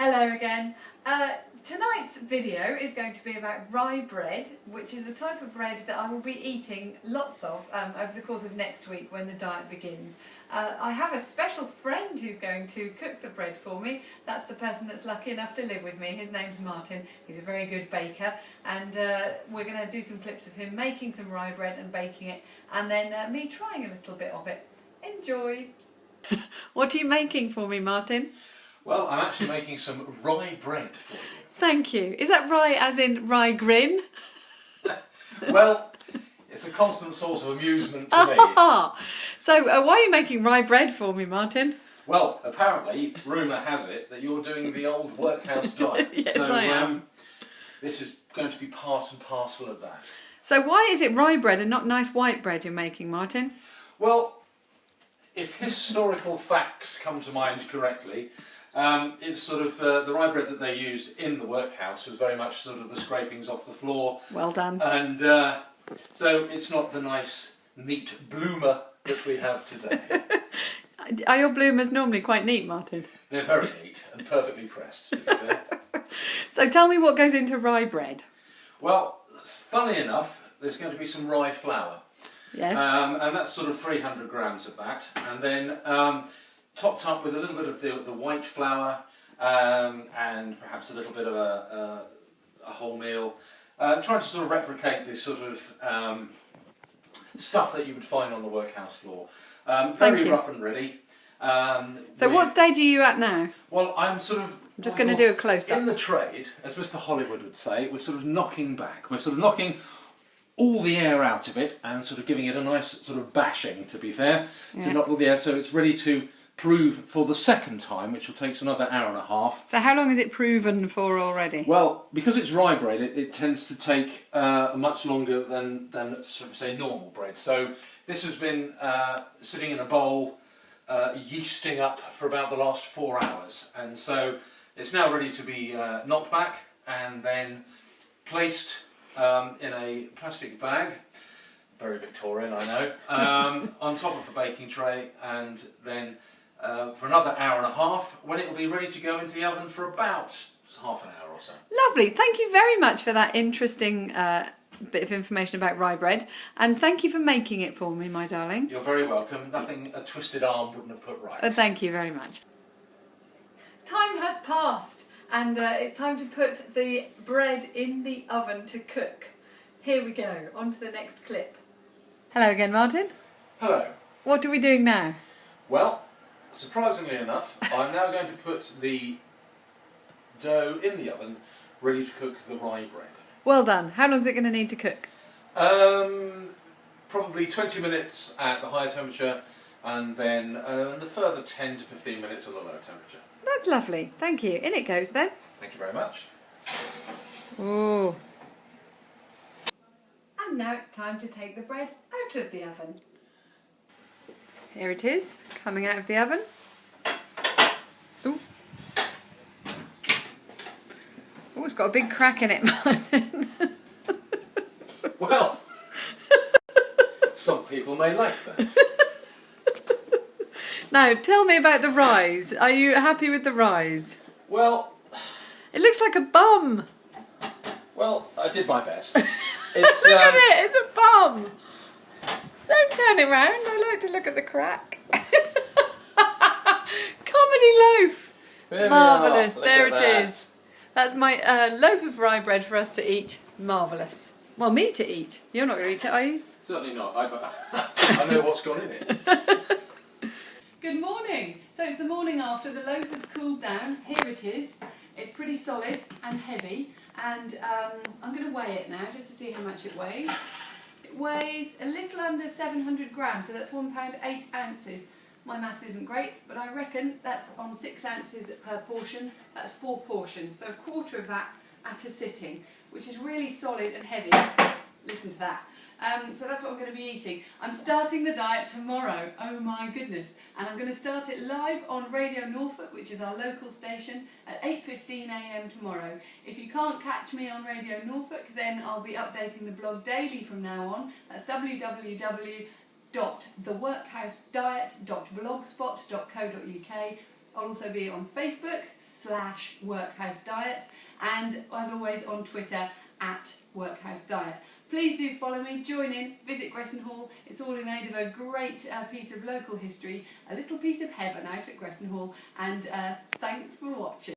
Hello again. Tonight's video is going to be about rye bread, which is the type of bread that I will be eating lots of over the course of next week when the diet begins. I have a special friend who's going to cook the bread for me. That's the person that's lucky enough to live with me. His name's Martin. He's a very good baker, and we're going to do some clips of him making some rye bread and baking it, and then me trying a little bit of it. Enjoy! What are you making for me, Martin? Well, I'm actually making some rye bread for you. Thank you. Is that rye as in rye grin? Well, it's a constant source of amusement to me. So why are you making rye bread for me, Martin? Well, apparently, rumour has it that you're doing the old workhouse diet. Yes, I am. This is going to be part and parcel of that. So why is it rye bread and not nice white bread you're making, Martin? Well, if historical facts come to mind correctly, it's sort of the rye bread that they used in the workhouse was very much sort of the scrapings off the floor. Well done. And so it's not the nice, neat bloomer that we have today. Are your bloomers normally quite neat, Martin? They're very neat and perfectly pressed, to be fair. So tell me what goes into rye bread. Well, funnily enough, there's going to be some rye flour. Yes. And that's sort of 300 grams of that. And then topped up with a little bit of the white flour and perhaps a little bit of a wholemeal. Trying to sort of replicate this sort of stuff that you would find on the workhouse floor. Very rough and ready. So what stage are you at now? Well, I'm just going to do a close-up. In the trade, as Mr. Hollywood would say, we're sort of knocking back. We're sort of knocking all the air out of it and sort of giving it a nice sort of bashing, to be fair. Yeah. To knock all the air, so it's ready to prove for the second time, which will take another hour and a half. So how long is it proven for already? Well, because it's rye bread, it tends to take much longer than sort of say normal bread. So this has been sitting in a bowl, yeasting up for about the last 4 hours, and so it's now ready to be knocked back and then placed in a plastic bag. Very Victorian, I know. On top of a baking tray, and then for another hour and a half, when it will be ready to go into the oven for about half an hour or so. Lovely. Thank you very much for that interesting bit of information about rye bread, and thank you for making it for me, my darling. You're very welcome. Nothing a twisted arm wouldn't have put right. Thank you very much. Time has passed, and it's time to put the bread in the oven to cook. Here we go. On to the next clip. Hello again, Martin. Hello. What are we doing now? Well, surprisingly enough, I'm now going to put the dough in the oven, ready to cook the rye bread. Well done. How long is it going to need to cook? Probably 20 minutes at the higher temperature, and then the further 10 to 15 minutes at the lower temperature. That's lovely. Thank you. In it goes then. Thank you very much. Ooh. And now it's time to take the bread out of the oven. Here it is, coming out of the oven. Ooh. Oh, it's got a big crack in it, Martin. Well, some people may like that. Now, tell me about the rise. Are you happy with the rise? Well, it looks like a bum. Well, I did my best. Look at it, it's a bum. Don't turn it round, I like to look at the crack. Comedy loaf. Marvellous, there it is. That's my loaf of rye bread for us to eat. Marvellous. Well, me to eat. You're not going to eat it, are you? Certainly not. I know what's gone in it. Good morning. So it's the morning after. The loaf has cooled down. Here it is. It's pretty solid and heavy. And I'm going to weigh it now just to see how much it weighs. It weighs a little under 700 grams, so that's 1 pound 8 ounces. My maths isn't great, but I reckon that's on 6 ounces per portion. That's 4 portions, so a quarter of that at a sitting, which is really solid and heavy. Listen to that. So that's what I'm going to be eating. I'm starting the diet tomorrow, oh my goodness, and I'm going to start it live on Radio Norfolk, which is our local station, at 8:15 AM tomorrow. If you can't catch me on Radio Norfolk, then I'll be updating the blog daily from now on. That's www.theworkhousediet.blogspot.co.uk, I'll also be on Facebook/Workhouse Diet, and as always on Twitter @Workhouse Diet. Please do follow me, join in, visit Gresson Hall. It's all in aid of a great piece of local history, a little piece of heaven out at Gresson Hall, and thanks for watching.